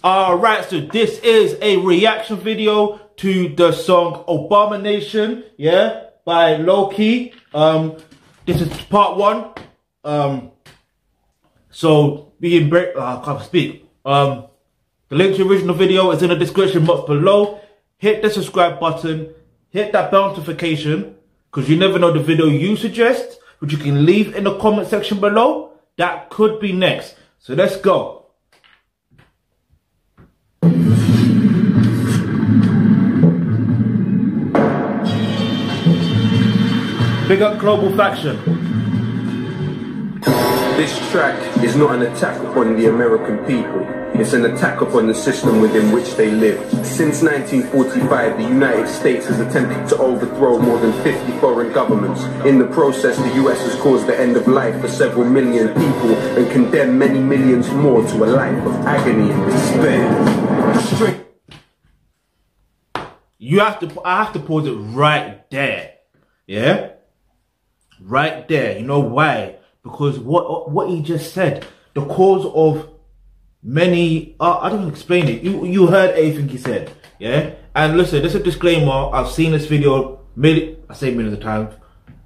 Alright, so this is a reaction video to the song Abomination, yeah, by Lowkey. This is part one. So being break I can't speak. The link to the original video is in the description box below. Hit the subscribe button, hit that bell notification, because you never know the video you suggest, which you can leave in the comment section below. That could be next. So let's go. Big up Global Faction. This track is not an attack upon the American people. It's an attack upon the system within which they live. Since 1945, the United States has attempted to overthrow more than 50 foreign governments. In the process, the US has caused the end of life for several million people and condemned many millions more to a life of agony and despair. I have to pause it right there. Yeah? Right there. You know why? Because what he just said, the cause of many, I don't explain it. You heard everything he said, yeah? And listen, there's a disclaimer. I've seen this video I say millions of times,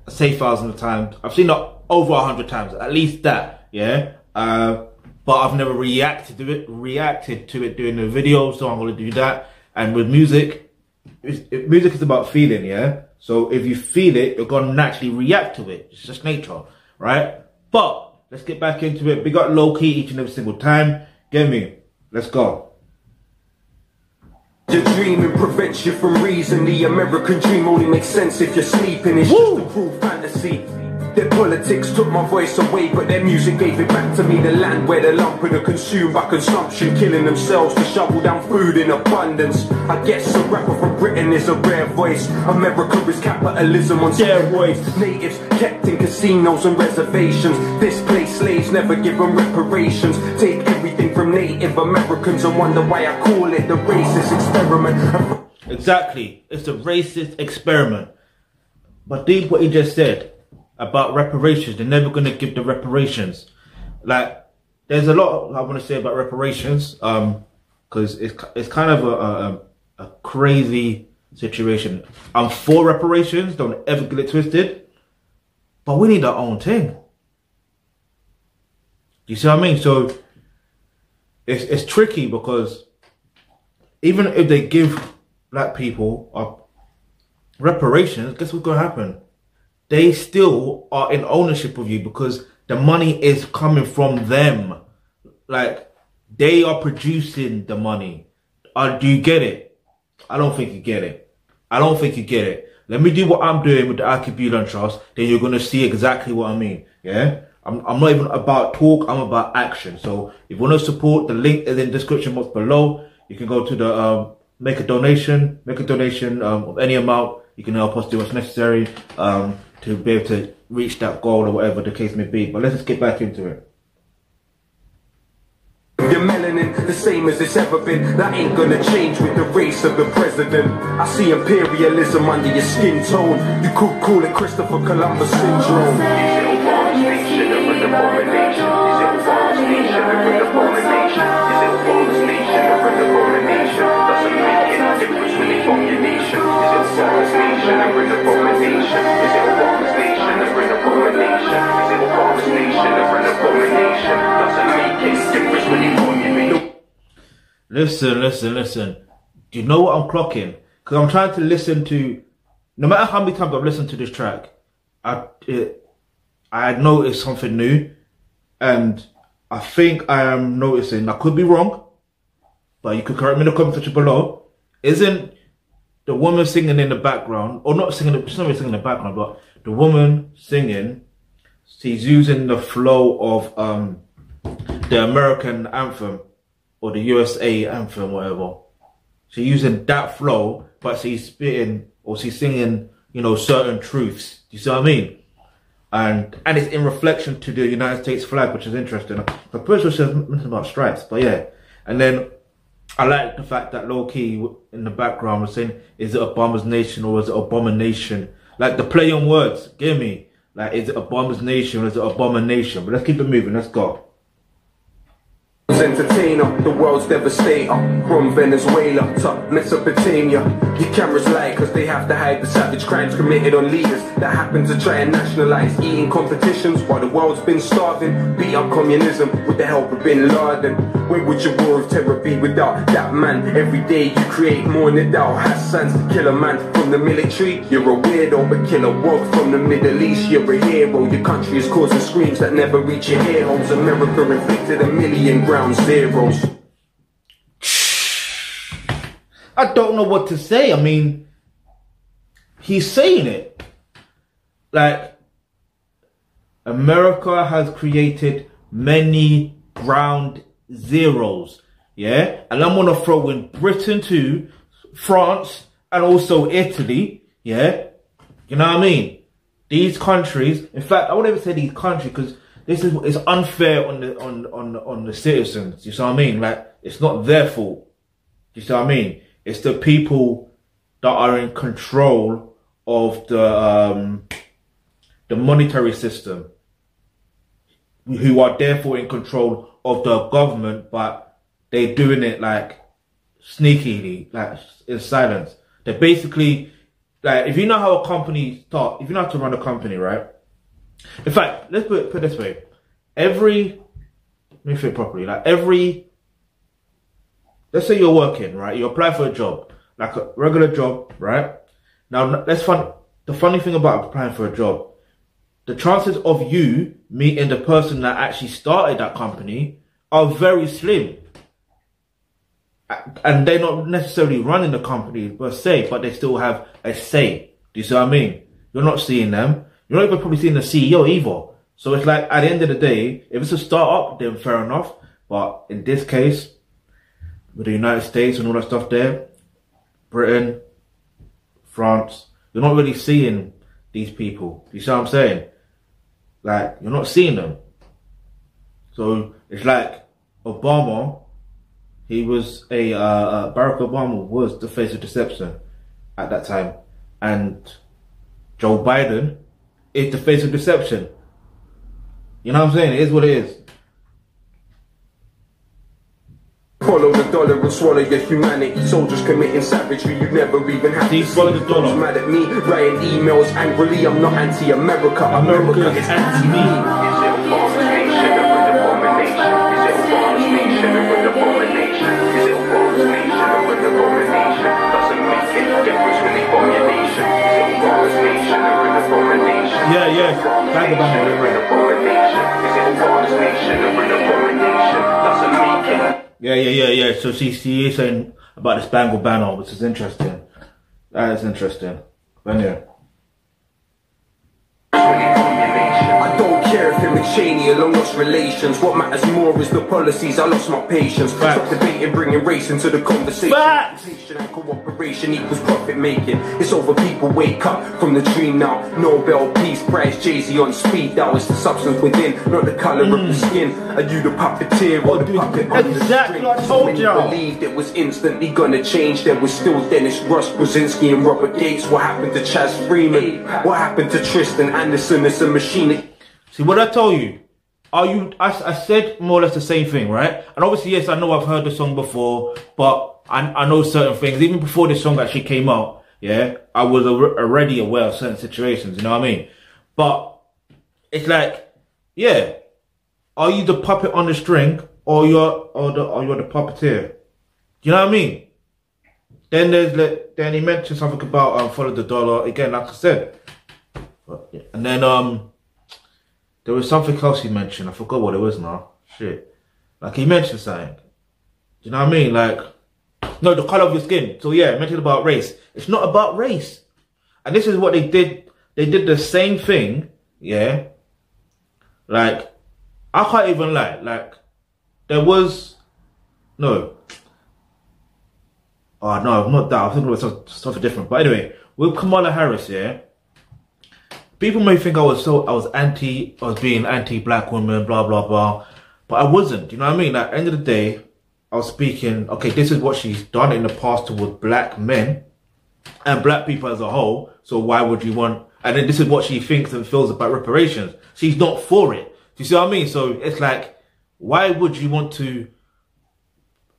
I say thousands of times. I've seen it over 100 times, at least that, yeah? But I've never reacted to it during the video, so I'm gonna do that. And with music, music is about feeling, yeah? So if you feel it, you're gonna naturally react to it. It's just nature, right? But let's get back into it. We got Lowkey each and every single time. Get me? Let's go. Your dreaming prevents you from reason. The American dream only makes sense if you're sleeping. It's just a cruel fantasy. Their politics took my voice away, but their music gave it back to me. The land where the lumpen are consumed by consumption, killing themselves to shovel down food in abundance. I guess a rapper from Britain is a rare voice. America is capitalism on steroids. Natives kept in casinos and reservations. Displaced slaves never given reparations. Take everything from Native Americans and wonder why I call it the racist experiment. Exactly, it's a racist experiment. But deep what he just said about reparations. They're never going to give the reparations. Like, there's a lot I want to say about reparations, because it's kind of a crazy situation. I'm for reparations, don't ever get it twisted, but we need our own thing. You see what I mean? So it's tricky, because even if they give black people reparations, guess what's going to happen? They still are in ownership of you, because the money is coming from them. Like, they are producing the money. Do you get it? I don't think you get it. I don't think you get it. Let me do what I'm doing with the Alkebulantrust, then you're going to see exactly what I mean. Yeah? I'm not even about talk, I'm about action. So if you want to support, the link is in the description box below. You can go to the make a donation of any amount. You can help us do what's necessary to be able to reach that goal, or whatever the case may be. But let's just get back into it. Your melanin, the same as it's ever been. That ain't gonna change with the race of the president. I see imperialism under your skin tone. You could call it Christopher Columbus syndrome. Is it a vast nation of an abomination? Is it a vast nation of an abomination? Is it a vast nation of an abomination? Doesn't make any difference when they form your nation. Is it a vast nation of an abomination? Is it a vast nation of an abomination? Is it a vast nation of an abomination? Doesn't make any difference when they form your nation. Listen. Do you know what I'm clocking? Because I'm trying to listen to, no matter how many times I've listened to this track, I noticed something new. And I think I am noticing, I could be wrong, but you could correct me in the comment section below. Isn't the woman singing in the background, or not singing, she's not really singing in the background, but the woman singing, she's using the flow of the American anthem, or the USA anthem, whatever. She's using that flow, but she's spitting, or she's singing, you know, certain truths. Do you see what I mean? And it's in reflection to the United States flag, which is interesting. The person says nothing about stripes, but yeah. And then I like the fact that Lowkey in the background was saying, is it Obama's nation or is it abomination? Like the play on words, give me. Like, is it Obama's nation or is it abomination? But let's keep it moving, let's go. Entertainer, the world's devastator. From Venezuela to Mesopotamia. Your cameras lie cause they have to hide the savage crimes committed on leaders that happen to try and nationalize eating competitions while the world's been starving. Beat up communism with the help of Bin Laden. Where would your war of terror be without that man? Every day you create more Nidal Hassans to kill a man from the military. You're a weirdo, but kill a wog from the Middle East. You're a hero. Your country is causing screams that never reach your ear holes. America inflicted 1 million ground zeros. I don't know what to say. I mean, he's saying it. Like, America has created many ground zeros. Yeah? And I'm going to throw in Britain too, France, and also Italy. Yeah? You know what I mean? These countries, in fact, I wouldn't even say these countries because it's unfair on the citizens. You see what I mean? Like, it's not their fault. You see what I mean? It's the people that are in control of the monetary system, who are therefore in control of the government, but they're doing it like sneakily, like in silence. They're basically like, if you know how a company starts, if you know how to run a company, right? In fact, let's put it this way. Let me say it properly. Like let's say you're working, right? You apply for a job, like a regular job, right? Now, the funny thing about applying for a job, the chances of you meeting the person that actually started that company are very slim. And they're not necessarily running the company per se, but they still have a say. Do you see what I mean? You're not seeing them. You're not even probably seeing the CEO either. So it's like, at the end of the day, if it's a startup, then fair enough. But in this case, with the United States and all that stuff there, Britain, France, you're not really seeing these people. You see what I'm saying? Like, you're not seeing them. So it's like Obama, Barack Obama was the face of deception at that time. And Joe Biden is the face of deception. You know what I'm saying? It is what it is. Follow the dollar and swallow your humanity. Soldiers committing savagery, you never even have to see. Follow the dollar. Mad at me, writing emails angrily. I'm not anti-America. America is anti-me. Is it a false nation or an abomination? Is it a false nation or an abomination? Is it a false nation or an abomination? Doesn't make any difference when they form your nation. Is it a false nation or an abomination? Yeah. Talk about it. Is it a false nation or an abomination? Doesn't make any. Yeah. So she is saying about the Spangled Banner, which is interesting. That is interesting. But yeah. I don't care if him and Cheney are long lost relations. What matters more is the policies. I lost my patience. Stop debating, bringing race into the conversation. Facts. And cooperation equals profit making. It's over, people wake up from the dream now. Nobel Peace Prize, Jay-Z on speed dial. It's the substance within, not the colour of the skin. Are you the puppeteer or the puppet on the string? I told you. Believed it was instantly gonna change. There was still Dennis Russ, Brzezinski and Robert Gates. What happened to Chaz Freeman? What happened to Tristan Anderson? It's a machine. See what I told you? I said more or less the same thing, right? And obviously, yes, I know I've heard the song before, but I know certain things. Even before this song actually came out, yeah, I was already aware of certain situations, you know what I mean? But it's like, yeah, are you the puppet on the string or you're the puppeteer? Do you know what I mean? Then he mentioned something about follow the dollar again, like I said. And then there was something else he mentioned. I forgot what it was now. Shit. Like he mentioned something. Do you know what I mean? Like, no, the colour of your skin. So yeah, mentioned about race. It's not about race. And this is what they did. They did the same thing. Yeah. Like, I can't even lie. Like, there was no. Oh no, not that. I was thinking about something different. But anyway, with Kamala Harris, yeah. People may think I was being anti-black women, blah, blah, blah. But I wasn't, you know what I mean? Like, at the end of the day, I was speaking, okay, this is what she's done in the past towards black men and black people as a whole. So why would you want, and then this is what she thinks and feels about reparations. She's not for it. Do you see what I mean? So it's like, why would you want to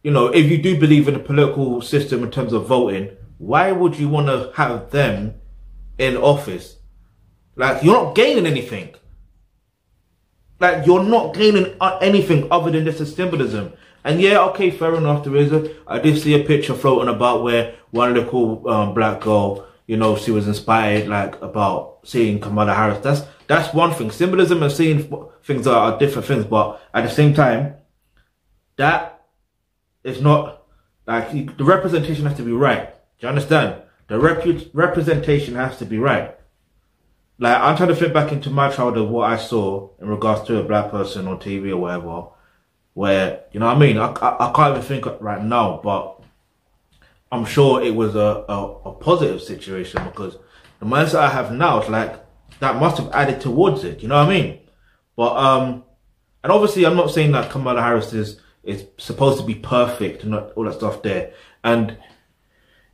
you know, if you do believe in the political system in terms of voting, why would you want to have them in office? Like, you're not gaining anything. Like, you're not gaining anything other than just a symbolism. And yeah, okay, fair enough. I did see a picture floating about where one little black girl, you know, she was inspired, like, about seeing Kamala Harris. That's one thing. Symbolism and seeing things are different things, but at the same time, that is not, like, the representation has to be right. Do you understand? The representation has to be right. Like, I'm trying to flip back into my childhood, what I saw in regards to a black person on TV or whatever, where, you know what I mean? I can't even think right now, but I'm sure it was a positive situation, because the mindset I have now is like, that must have added towards it, you know what I mean? But, and obviously I'm not saying that Kamala Harris is supposed to be perfect and all that stuff there. And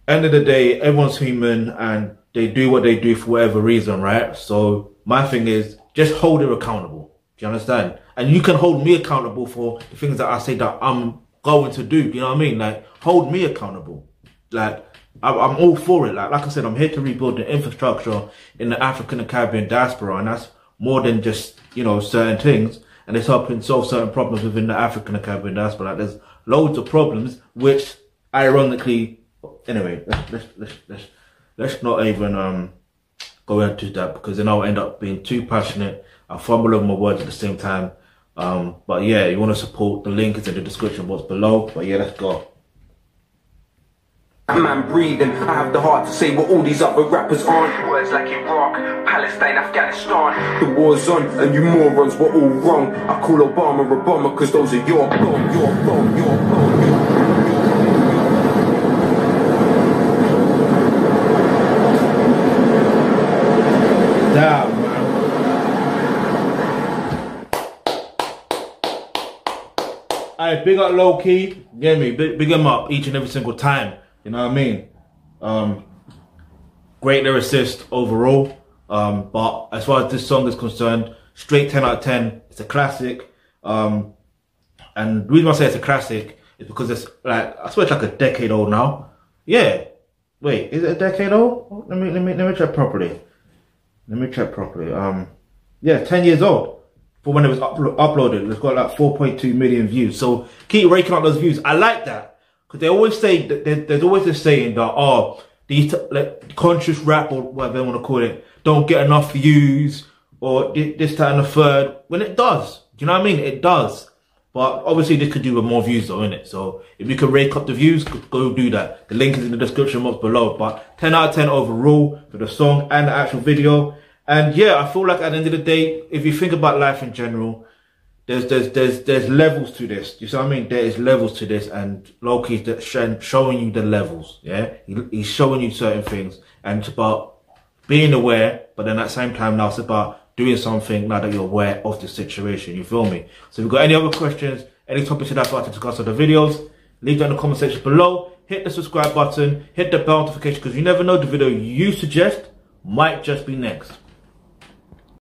end of the day, everyone's human and they do what they do for whatever reason, right? So my thing is, just hold her accountable. Do you understand? And you can hold me accountable for the things that I say that I'm going to do. You know what I mean? Like, hold me accountable. Like, I'm all for it. Like I said, I'm here to rebuild the infrastructure in the African and Caribbean diaspora, and that's more than just, you know, certain things. And it's helping solve certain problems within the African and Caribbean diaspora. Like, there's loads of problems, which ironically, anyway, let's not even go into that, because then I'll end up being too passionate. I'll fumble over my words at the same time. But yeah, you want to support, the link is in the description box below. But yeah, let's go. That man breathing, I have the heart to say what all these other rappers aren't. Words like Iraq, Palestine, Afghanistan. The war's on and you morons were all wrong. I call Obama a bomber cause those are your bomb, your bomb, your bomb, your bomb. Damn, man. Alright, big up Lowkey. Get me, big him up each and every single time. You know what I mean? Great lyricist overall. But as far as this song is concerned, straight 10 out of 10. It's a classic. And the reason I say it's a classic is because it's like, I swear it's like a decade old now. Yeah. Wait, is it a decade old? Let me check properly. Yeah, 10 years old for when it was uploaded. It's got like 4.2 million views. So keep raking up those views. I like that. Because they always say, that there's always this saying that, oh, these like, conscious rap or whatever they want to call it, don't get enough views or this, that and the third. When it does. Do you know what I mean? It does. But obviously this could do with more views though, innit? So if you can rake up the views, go do that. The link is in the description box below. But 10 out of 10 overall for the song and the actual video. And yeah, I feel like at the end of the day, if you think about life in general, there's levels to this. You see what I mean? There is levels to this, and Lowkey's showing you the levels. Yeah, he's showing you certain things, and it's about being aware. But then at the same time, now it's about doing something now that you're aware of the situation. You feel me? So if you've got any other questions, any topics you'd like to discuss on the videos, leave that in the comment section below. Hit the subscribe button, hit the bell notification, because you never know, the video you suggest might just be next.